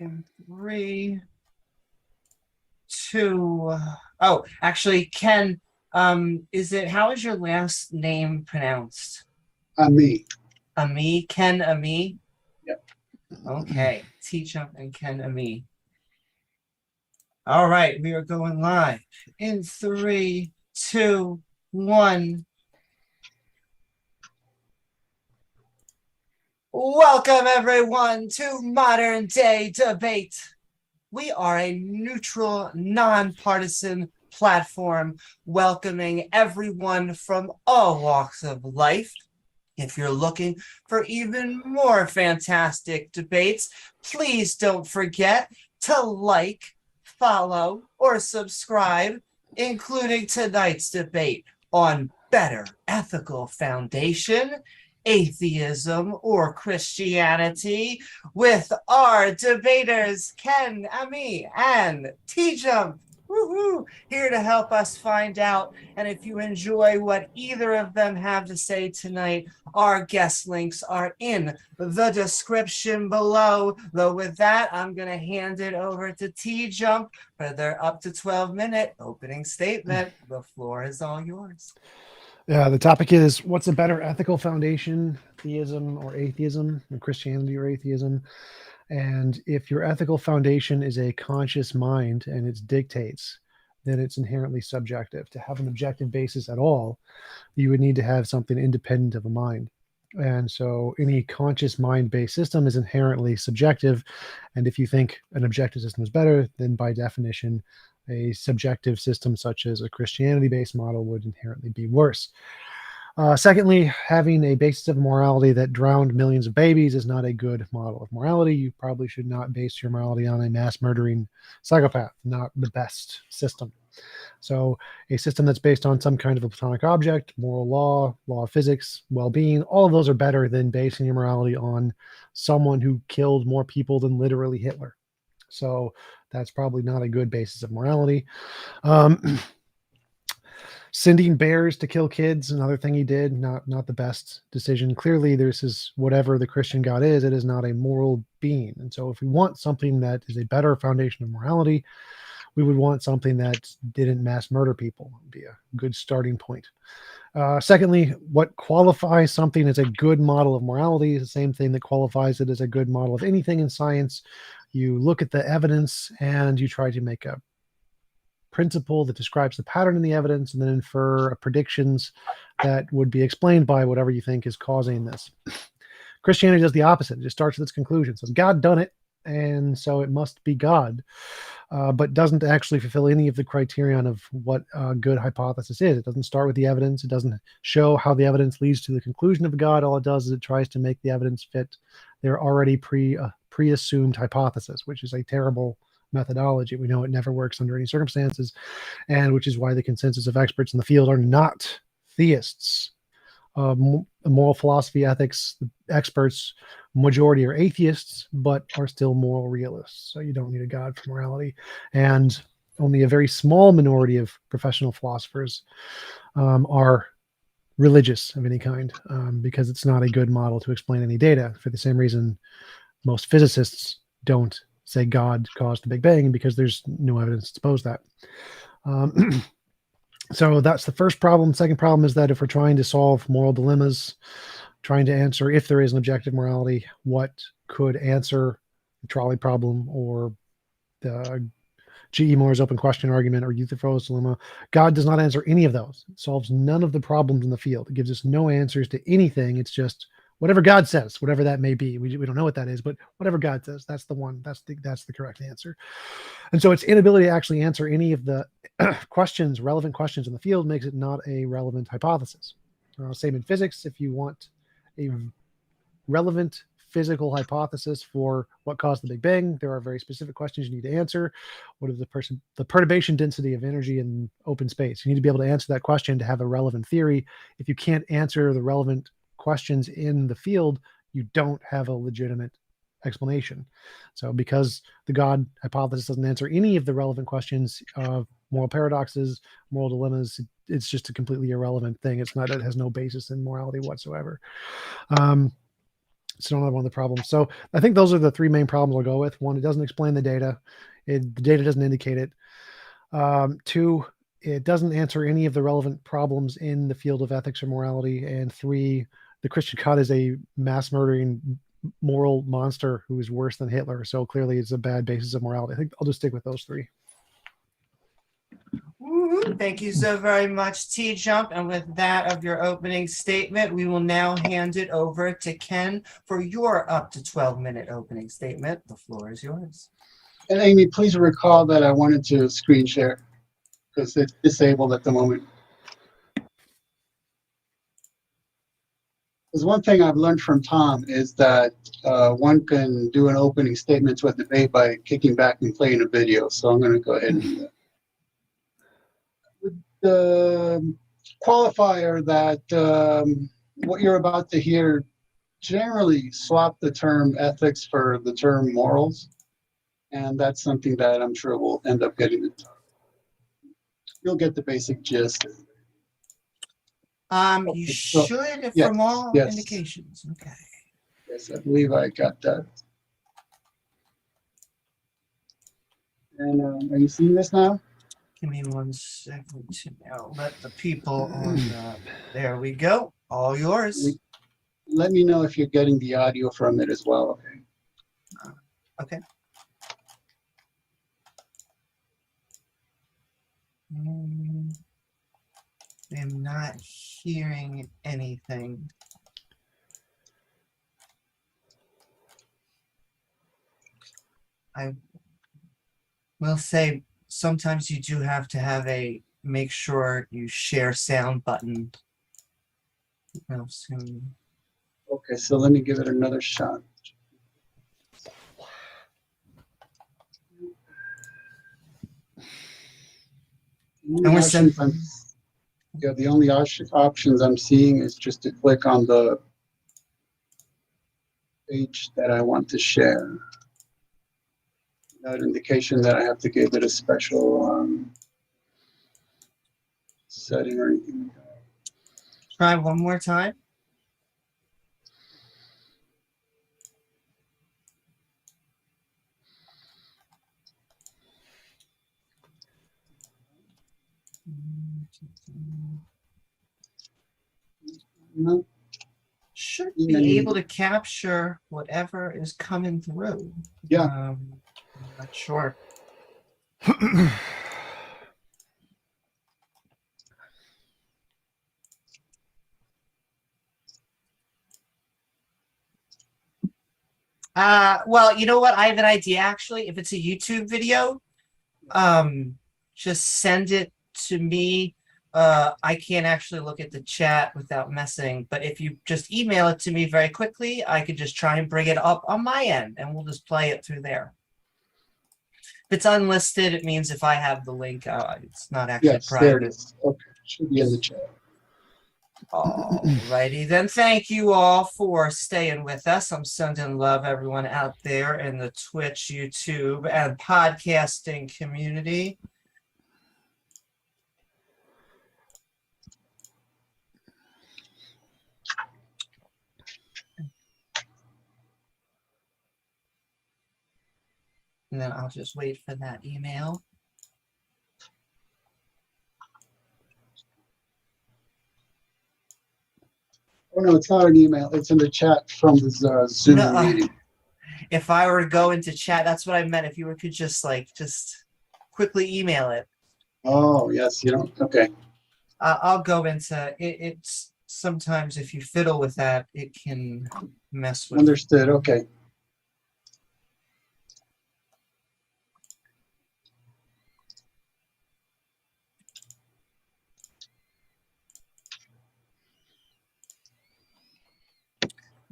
In three, two. Oh, actually, Ken, how is your last name pronounced? Ammi. Ammi? Ken Ammi? Yep. Okay. TJump and Ken Ammi. All right, we are going live in three, two, one. Welcome, everyone, to Modern Day Debate. We are a neutral, nonpartisan platform welcoming everyone from all walks of life. If you're looking for even more fantastic debates, please don't forget to like, follow, or subscribe, including tonight's debate on better ethical foundation, atheism, or Christianity, with our debaters, Ken, Ammi, and TJump. Woohoo! Here to help us find out. And if you enjoy what either of them have to say tonight, our guest links are in the description below. Though with that, I'm going to hand it over to TJump for their up to 12-minute opening statement. The floor is all yours. Yeah, the topic is what's a better ethical foundation, theism or atheism, or Christianity or atheism? And if your ethical foundation is a conscious mind and its dictates, then it's inherently subjective. To have an objective basis at all, you would need to have something independent of a mind. And so any conscious mind-based system is inherently subjective. And if you think an objective system is better, then by definition, a subjective system such as a Christianity-based model would inherently be worse. Secondly, having a basis of morality that drowned millions of babies is not a good model of morality. You probably should not base your morality on a mass murdering psychopath, not the best system. So a system that's based on some kind of a platonic object, moral law, law of physics, well-being, all of those are better than basing your morality on someone who killed more people than literally Hitler. So that's probably not a good basis of morality. Sending bears to kill kids, another thing he did, not the best decision. Clearly, this is whatever the Christian God is, it is not a moral being. And so if we want something that is a better foundation of morality, we would want something that didn't mass murder people. It would be a good starting point. Secondly, what qualifies something as a good model of morality is the same thing that qualifies it as a good model of anything in science. You look at the evidence and you try to make a principle that describes the pattern in the evidence and then infer predictions that would be explained by whatever you think is causing this. Christianity does the opposite. It just starts with its conclusion. It says God done it, and so it must be God, but doesn't actually fulfill any of the criterion of what a good hypothesis is. It doesn't start with the evidence. It doesn't show how the evidence leads to the conclusion of God. All it does is it tries to make the evidence fit their already pre-assumed hypothesis, which is a terrible methodology. We know it never works under any circumstances, and which is why the consensus of experts in the field are not theists. Moral philosophy, ethics, the experts, majority are atheists, but are still moral realists. So you don't need a God for morality. And only a very small minority of professional philosophers are religious of any kind, because it's not a good model to explain any data. For the same reason, most physicists don't say God caused the Big Bang, because there's no evidence to suppose that. So that's the first problem. Second problem is that if we're trying to solve moral dilemmas, trying to answer if there is an objective morality, what could answer the trolley problem or the G.E. Moore's open question argument or Euthyphro's dilemma, God does not answer any of those. It solves none of the problems in the field. It gives us no answers to anything. It's just whatever God says, whatever that may be. We don't know what that is, but whatever God says, that's the one. That's the correct answer. And so its inability to actually answer any of the relevant questions in the field, makes it not a relevant hypothesis. Same in physics. If you want a relevant physical hypothesis for what caused the Big Bang, there are very specific questions you need to answer. What is the perturbation density of energy in open space? You need to be able to answer that question to have a relevant theory. If you can't answer the relevant questions in the field, you don't have a legitimate explanation. So because the God hypothesis doesn't answer any of the relevant questions of moral paradoxes, moral dilemmas, it's just a completely irrelevant thing. It has no basis in morality whatsoever. still another one of the problems. So I think those are the three main problems I'll go with. One, it doesn't explain the data. The data doesn't indicate it. Two, it doesn't answer any of the relevant problems in the field of ethics or morality. And three, the Christian God is a mass murdering moral monster who is worse than Hitler. So clearly it's a bad basis of morality. I think I'll just stick with those three. Thank you so very much, TJump. And with that of your opening statement, we will now hand it over to Ken for your up to 12-minute opening statement. The floor is yours. And Amy, please recall that I wanted to screen share because it's disabled at the moment. There's one thing I've learned from Tom is that one can do an opening statement to a debate by kicking back and playing a video. So I'm going to go ahead and do that. With the qualifier that what you're about to hear generally swap the term ethics for the term morals. And that's something that I'm sure we'll end up getting into. You'll get the basic gist. You should from all indications. Okay. Yes, I believe I got that. And are you seeing this now? Give me 1 second to now let the people on there we go. All yours. Let me know if you're getting the audio from it as well. Okay. Okay. I'm not hearing anything. I will say sometimes you do have to have a make sure you share sound button. Soon. Okay, so let me give it another shot. The only options I'm seeing is just to click on the page that I want to share. That indication that I have to give it a special setting or anything. Try one more time. No. Should be able to capture whatever is coming through. Yeah. I'm not sure. Well, you know what? I have an idea actually. If it's a YouTube video, just send it to me. I can't actually look at the chat without messing, but if you just email it to me very quickly, I could just try and bring it up on my end and we'll just play it through there. If it's unlisted, it means if I have the link, it's not actually private. There it is. Okay, should be in the chat. Alrighty then, thank you all for staying with us. I'm sending love everyone out there in the Twitch, YouTube, and podcasting community. And then I'll just wait for that email. Oh no, it's not an email. It's in the chat from this Zoom meeting. If I were to go into chat, that's what I meant. If you could just quickly email it. Oh yes, you don't. Okay. I'll go into it. It's sometimes if you fiddle with that, it can mess with. Understood. Okay.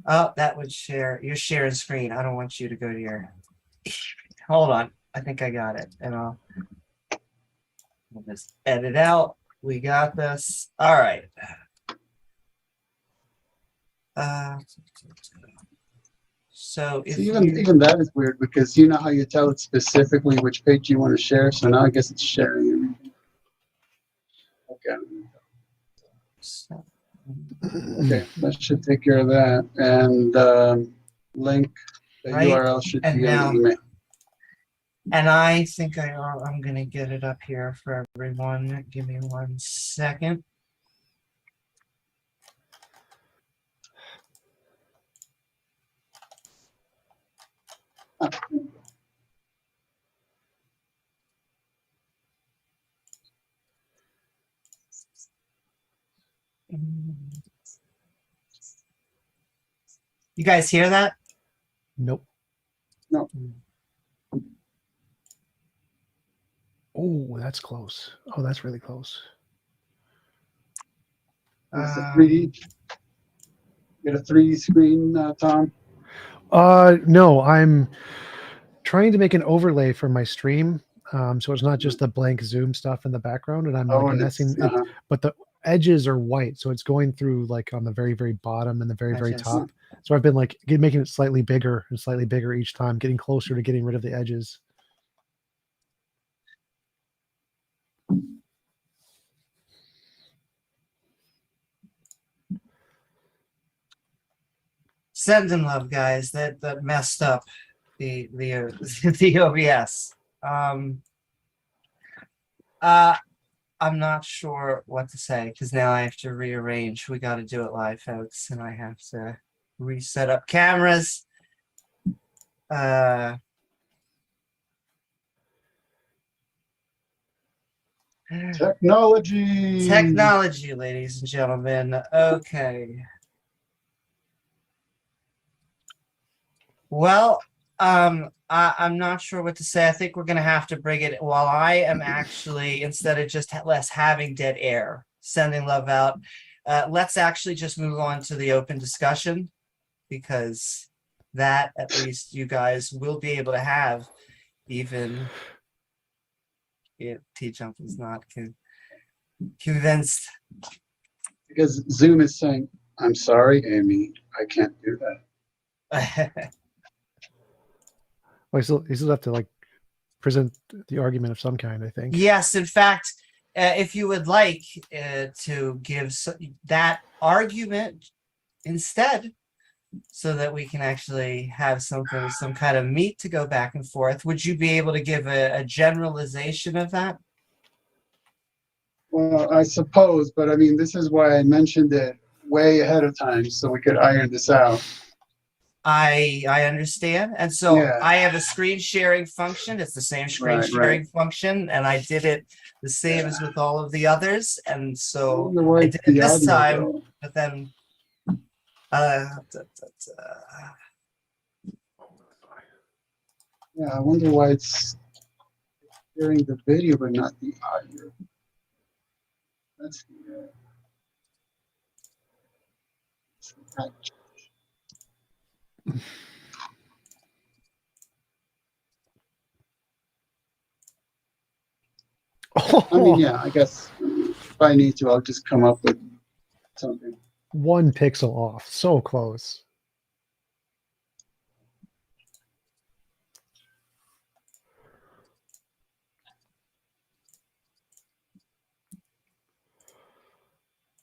Oh, that would share. You're sharing screen. I don't want you to go to your. Hold on. I think I got it. And I'll just edit out. We got this. All right. So if even that is weird because you know how you tell it specifically which page you want to share. So now I guess it's sharing everything. Okay. Okay, that should take care of that. And link, the Right. URL should And be on now- the email. And I think I'm going to get it up here for everyone. Give me 1 second. You guys hear that? Nope. No. Oh, that's close. Oh, that's really close. It's a 3D. Get a 3D screen, Tom? No, I'm trying to make an overlay for my stream. So it's not just the blank Zoom stuff in the background, and I'm like and messing it's- it, but the edges are white, so it's going through like on the very, very bottom and the very, very Edges. top. So I've been like making it slightly bigger and slightly bigger each time, getting closer to getting rid of the edges. Send them love, guys. That messed up the the OBS. I'm not sure what to say because now I have to rearrange. We got to do it live, folks, and I have to reset up cameras. Technology, ladies and gentlemen. Okay. Well, I'm not sure what to say. I think we're gonna have to bring it while I am actually, instead of just less having dead air, sending love out. Let's actually just move on to the open discussion because that at least you guys will be able to have, even if TJump is not convinced. Because Zoom is saying, I'm sorry, Amy, I can't do that. Well, you still have to like present the argument of some kind, I think. Yes, in fact, if you would like to give that argument instead, so that we can actually have some kind of meat to go back and forth, would you be able to give a generalization of that? Well, I suppose, but I mean, this is why I mentioned it way ahead of time so we could iron this out. I understand. And so Yeah. I have a screen sharing function. It's the same screen sharing function. And I did it the same as with all of the others. And so I did it this time, but then yeah, I wonder why it's hearing the video but not the audio. That's I mean, yeah, I guess if I need to, I'll just come up with something. 1 pixel off. So close.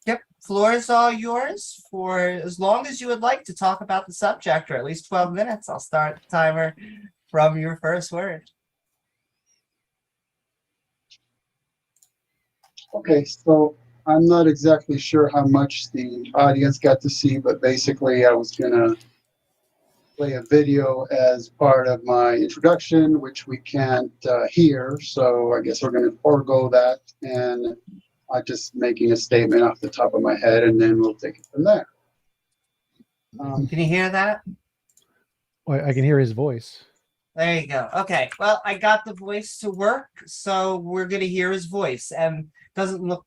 yep, floor is all yours for as long as you would like to talk about the subject, or at least 12 minutes. I'll start the timer from your first word. Okay, so I'm not exactly sure how much the audience got to see, but basically I was gonna play a video as part of my introduction, which we can't hear, so I guess we're gonna forego that, and I'm just making a statement off the top of my head, and then we'll take it from there. Can you hear that? I can hear his voice. There you go. Okay. Well, I got the voice to work, so we're going to hear his voice. And doesn't look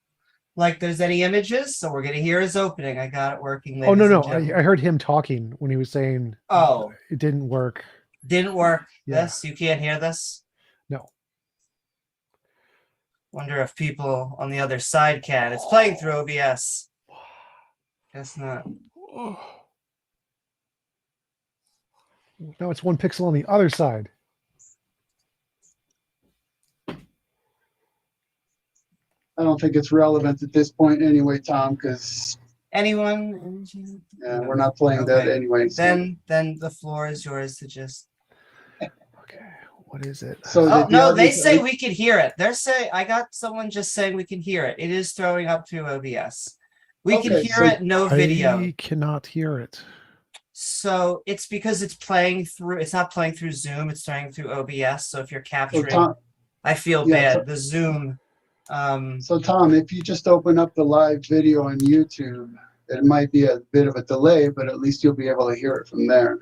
like there's any images, so we're going to hear his opening. I got it working. Oh, no. ladies and gentlemen. I heard him talking when he was saying Oh, it didn't work. didn't work. Yeah. This? You can't hear this? No. Wonder if people on the other side can. It's playing through OBS. Guess not. No, it's 1 pixel on the other side. I don't think it's relevant at this point anyway, Tom, because Anyone? Yeah, we're not playing that Okay. anyway. So. Then the floor is yours to just. Okay, what is it? So Oh the no, they audience- say we can hear it. They're saying I got someone just saying we can hear it. It is throwing up through OBS. We can Okay, hear so it, no video. I cannot hear it. So it's because it's playing through. It's not playing through Zoom. It's playing through OBS. So if you're So capturing, Tom, I feel yeah, bad. The Zoom. so Tom, if you just open up the live video on YouTube, it might be a bit of a delay, but at least you'll be able to hear it from there.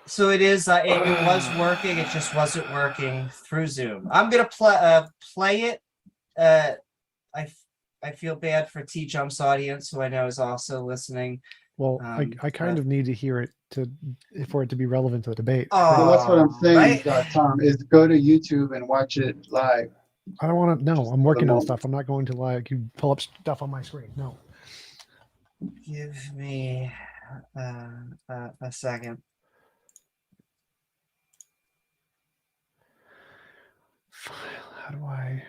So it is. It was working. It just wasn't working through Zoom. I'm gonna play it. I feel bad for TJump's audience, who I know is also listening. Well, I kind of need to hear it for it to be relevant to the debate. Well, that's what I'm saying, right? Tom, is go to YouTube and watch it live. I don't want to. No, I'm working on moment. stuff. I'm not going to like you pull up stuff on my screen. No. Give me a second. File. How do I?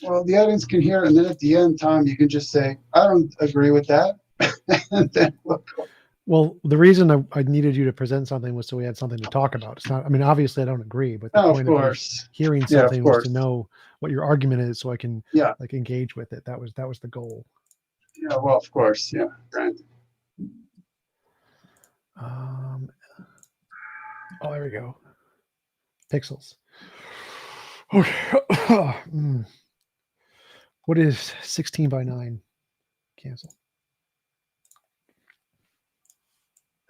Well, the audience can hear it, and then at the end, Tom, you can just say, I don't agree with that. And then we'll go. Well, the reason I needed you to present something was so we had something to talk about. It's not. I mean, obviously, I don't agree, but the Oh, of point of course. hearing Yeah, of something was course. to know what your argument is, so I can Yeah. like engage with it. That was the goal. Yeah, well, of course. Yeah, right. Oh, there we go. Pixels. Okay. What is 16 by 9? Cancel.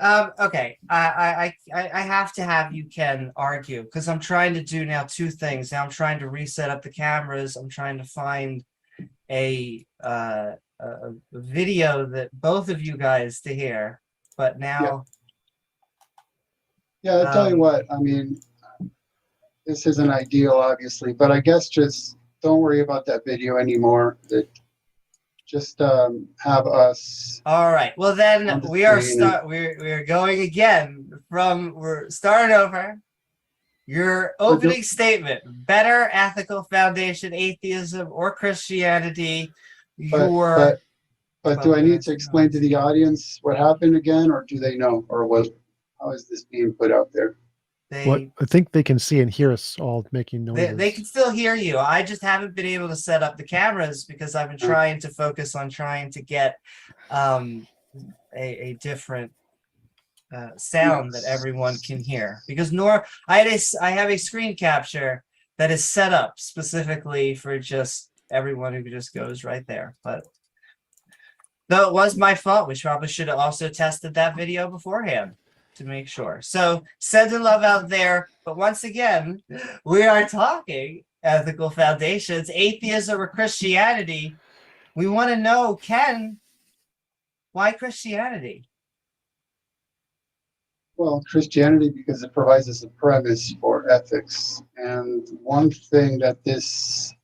Okay. I have to have you, Ken, argue because I'm trying to do now two things. Now I'm trying to reset up the cameras. I'm trying to find a video that both of you guys to hear. But now, Yeah, I'll tell you what, I mean, this isn't ideal, obviously, but I guess just don't worry about that video anymore. Just have us. all right. Well, then On the we are screen and- we're going again we're starting over. Your opening statement: better ethical foundation, atheism or Christianity. But do I need to explain to the audience what happened again, or do they know, or how is this being put out there? What I think they can see and hear us all making noises. They can still hear you. I just haven't been able to set up the cameras because I've been trying to focus on trying to get a different sound that everyone can hear. Because I have a screen capture that is set up specifically for just everyone who just goes right there. But though it was my fault, we probably should have also tested that video beforehand to make sure. So sending love out there. But once again, we are talking ethical foundations, atheism or Christianity. We want to know, Ken, why Christianity? Well, Christianity, because it provides us a premise for ethics. And one thing that this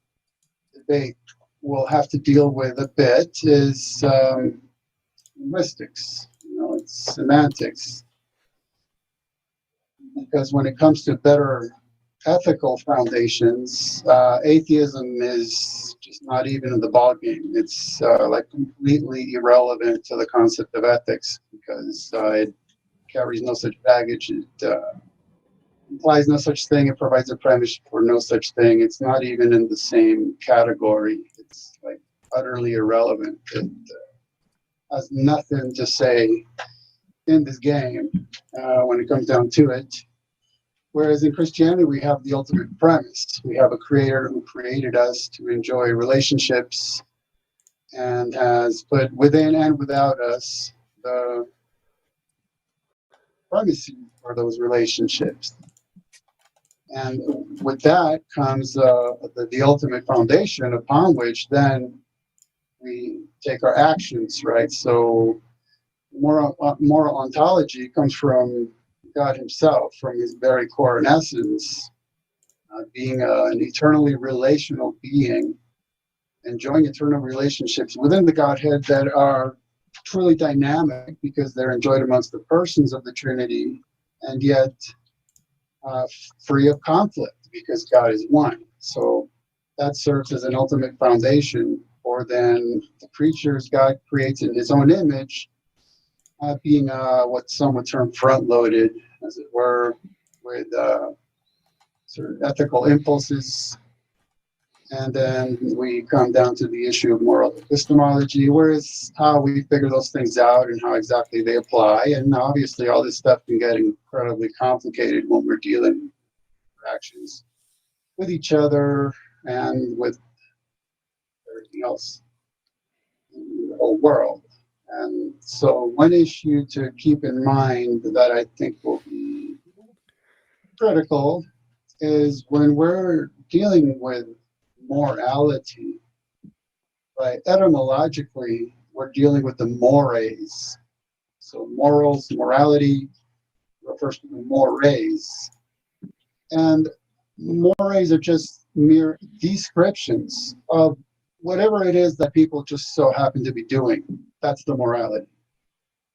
debate will have to deal with a bit is linguistics. It's semantics. Because when it comes to better ethical foundations, atheism is just not even in the ballgame. It's like completely irrelevant to the concept of ethics because it carries no such baggage. It implies no such thing. It provides a premise for no such thing. It's not even in the same category. It's like utterly irrelevant. It has nothing to say in this game when it comes down to it. Whereas in Christianity, we have the ultimate premise. We have a creator who created us to enjoy relationships and has put within and without us the primacy for those relationships. And with that comes the ultimate foundation upon which then we take our actions, right? So moral ontology comes from God himself, from his very core and essence, being an eternally relational being, enjoying eternal relationships within the Godhead that are truly dynamic because they're enjoyed amongst the persons of the Trinity, and yet free of conflict because God is one. So that serves as an ultimate foundation, or then the creatures God creates in his own image, being what some would term front-loaded, as it were, with certain ethical impulses. And then we come down to the issue of moral epistemology, whereas how we figure those things out and how exactly they apply. And obviously all this stuff can get incredibly complicated when we're dealing with interactions with each other and with everything else in the whole world. And so one issue to keep in mind that I think will be critical is when we're dealing with morality, right? Etymologically, we're dealing with the mores. So morals, morality refers to the mores. And mores are just mere descriptions of whatever it is that people just so happen to be doing. That's the morality.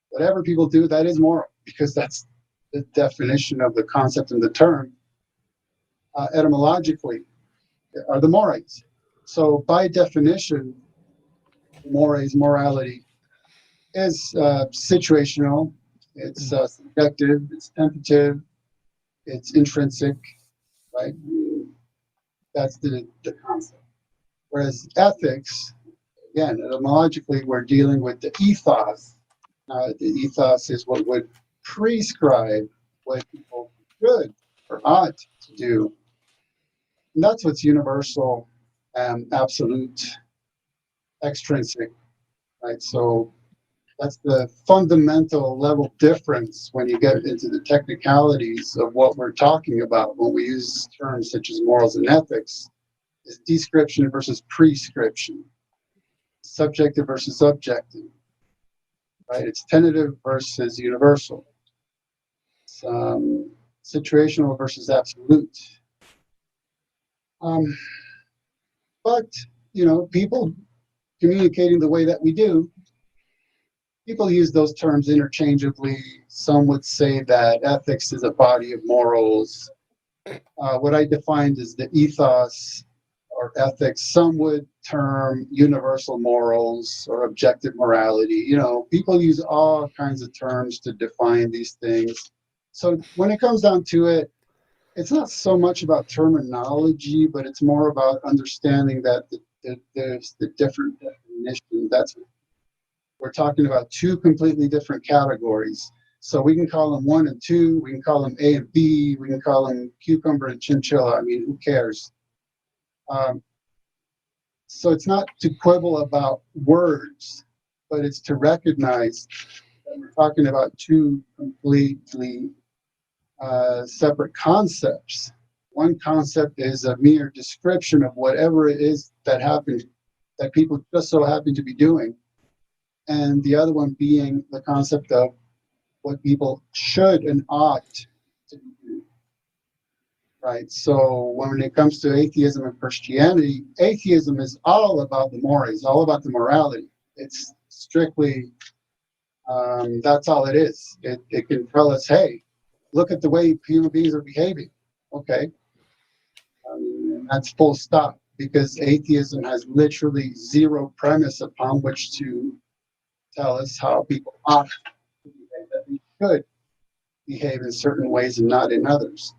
Whatever people do, that is moral, because that's the definition of the concept and the term. Etymologically, are the mores. So by definition, mores, morality, is situational, it's subjective, it's tentative, it's intrinsic, right? That's the concept. Whereas ethics, again, etymologically, we're dealing with the ethos. The ethos is what would prescribe what people should or ought to do. And that's what's universal, absolute, extrinsic, right? So that's the fundamental level difference when you get into the technicalities of what we're talking about when we use terms such as morals and ethics, is description versus prescription, subjective versus objective, right? It's tentative versus universal. It's situational versus absolute. But, people communicating the way that we do, people use those terms interchangeably. Some would say that ethics is a body of morals. What I defined as the ethos or ethics, some would term universal morals or objective morality. People use all kinds of terms to define these things. So when it comes down to it, it's not so much about terminology, but it's more about understanding that there's the different definitions. That's we're talking about two completely different categories. So we can call them 1 and 2. We can call them A and B. We can call them cucumber and chinchilla. I mean, who cares? So it's not to quibble about words, but it's to recognize that we're talking about two completely separate concepts. One concept is a mere description of whatever it is that happened, that people just so happen to be doing. And the other one being the concept of what people should and ought to do. Right. So when it comes to atheism and Christianity, atheism is all about the mores, all about the morality. It's strictly, that's all it is. It can tell us, hey, look at the way human beings are behaving. Okay. That's full stop, because atheism has literally zero premise upon which to tell us how people ought to behave, that we should behave in certain ways and not in others.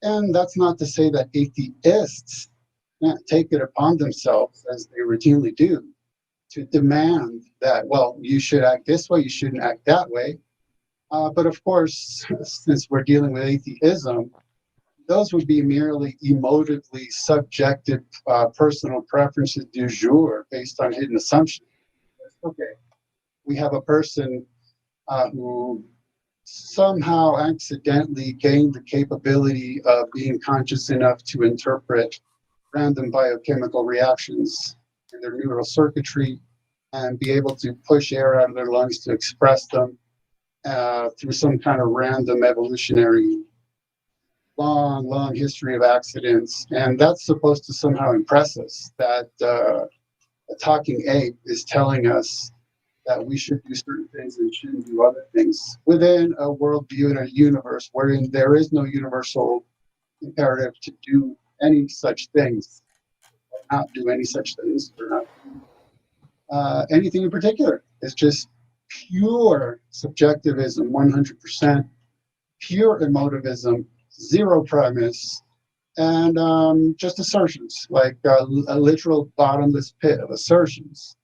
And that's not to say that atheists can't take it upon themselves, as they routinely do, to demand that, well, you should act this way, you shouldn't act that way. But of course, since we're dealing with atheism, those would be merely emotively subjective personal preferences du jour based on hidden assumptions. Okay, we have a person who somehow accidentally gained the capability of being conscious enough to interpret random biochemical reactions in their neural circuitry and be able to push air out of their lungs to express them through some kind of random evolutionary long history of accidents. And that's supposed to somehow impress us, that a talking ape is telling us that we should do certain things and shouldn't do other things within a worldview and a universe wherein there is no universal imperative to do any such things. not do any such things. We're not anything in particular. It's just pure subjectivism, 100%, pure emotivism, zero premise, and just assertions, like a literal bottomless pit of assertions.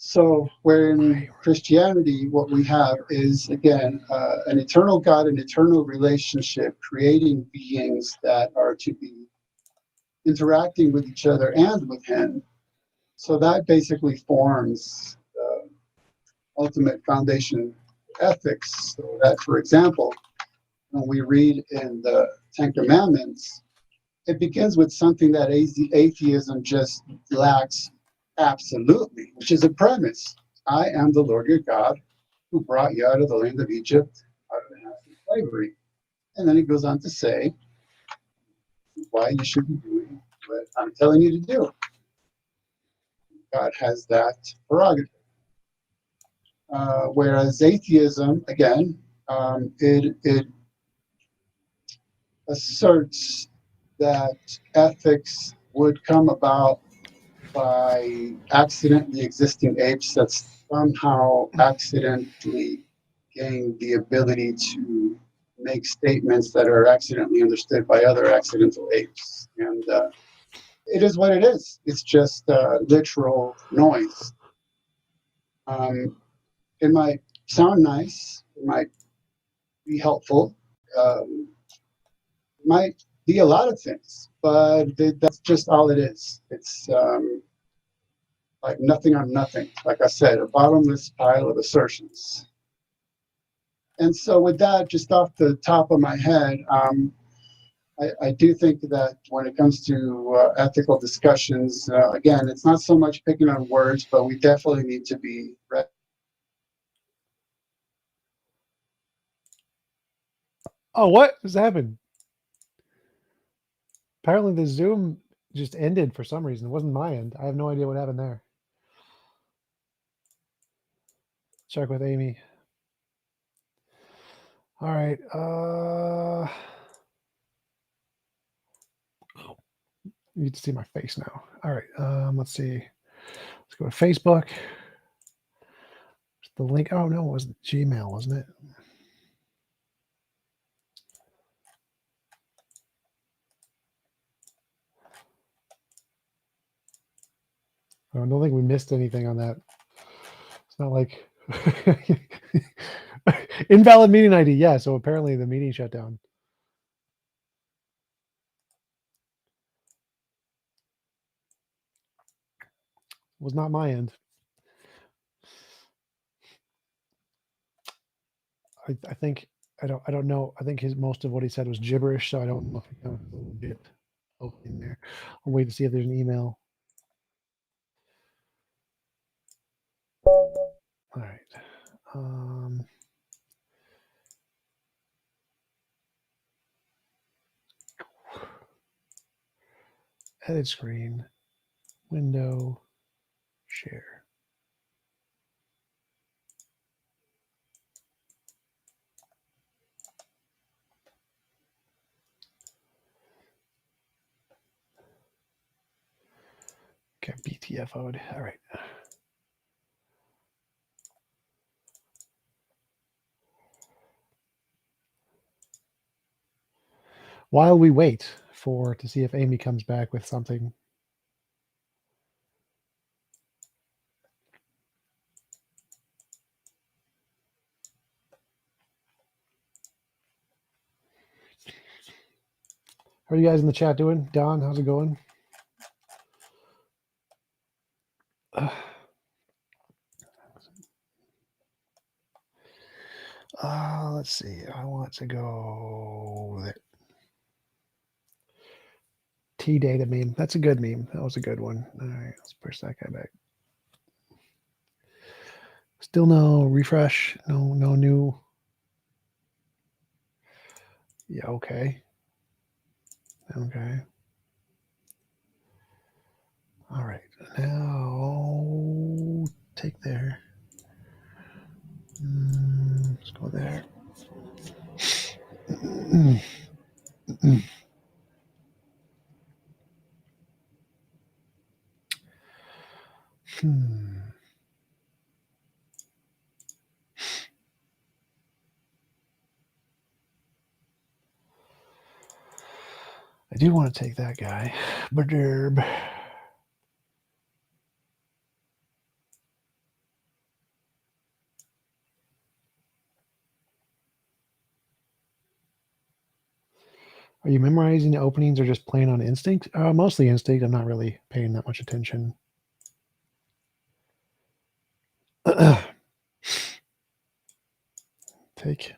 So, where in Christianity, what we have is, again, an eternal God, an eternal relationship, creating beings that are to be interacting with each other and with Him. So that basically forms the ultimate foundation of ethics. So that, for example, when we read in the Ten Commandments, it begins with something that atheism just lacks absolutely, which is a premise. I am the Lord your God who brought you out of the land of Egypt, out of the house of slavery. And then it goes on to say why you should be doing what I'm telling you to do. God has that prerogative. Whereas atheism, again, it asserts that ethics would come about by accidentally existing apes that somehow accidentally gain the ability to make statements that are accidentally understood by other accidental apes. And it is what it is. It's just literal noise. It might sound nice. It might be helpful. It might be a lot of things, but that's just all it is. It's like nothing on nothing. Like I said, a bottomless pile of assertions. And so with that, just off the top of my head, I do think that when it comes to ethical discussions, again, it's not so much picking on words, but we definitely need to be ready. Oh, what has happened? Apparently the Zoom just ended for some reason. It wasn't my end. I have no idea what happened there. Check with Amy. All right. You get to see my face now. All right. Let's see. Let's go to Facebook. The link. Oh no, it was Gmail, wasn't it? I don't think we missed anything on that. It's not like invalid meeting ID. Yeah, so apparently the meeting shut down. It was not my end. I think I don't know. I think most of what he said was gibberish, so I don't know if he kind of did open there. I'll wait to see if there's an email. All right. Edit screen, window, share. Okay, BTFO'd. All right. While we wait to see if Amy comes back with something. How are you guys in the chat doing? Don, how's it going? Let's see. I want to go there. T-data meme. That's a good meme. That was a good one. All right, let's push that guy back. Still no refresh. No new. Yeah, okay. Okay. All right. Now take there. Let's go there. I do want to take that guy. Berderb. Are you memorizing the openings or just playing on instinct? Mostly instinct. I'm not really paying that much attention. Take.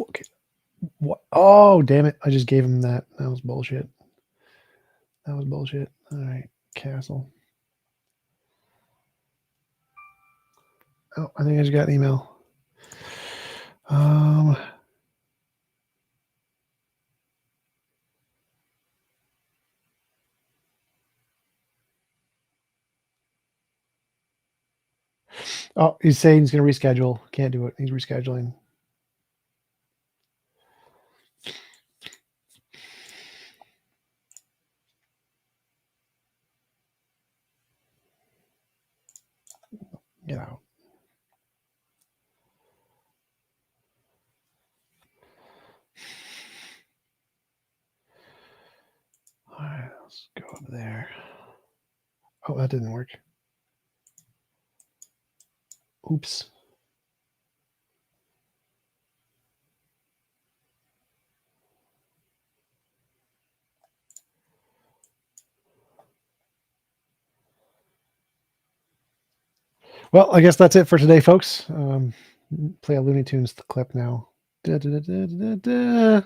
Okay. What? Oh, damn it. I just gave him that. That was bullshit. All right. Castle. Oh, I think I just got an email. Oh, he's saying he's going to reschedule. Can't do it. He's rescheduling. Get out. All right, let's go over there. Oh, that didn't work. Oops. Well, I guess that's it for today, folks. Play a Looney Tunes clip now. Da, da, da, da, da, da.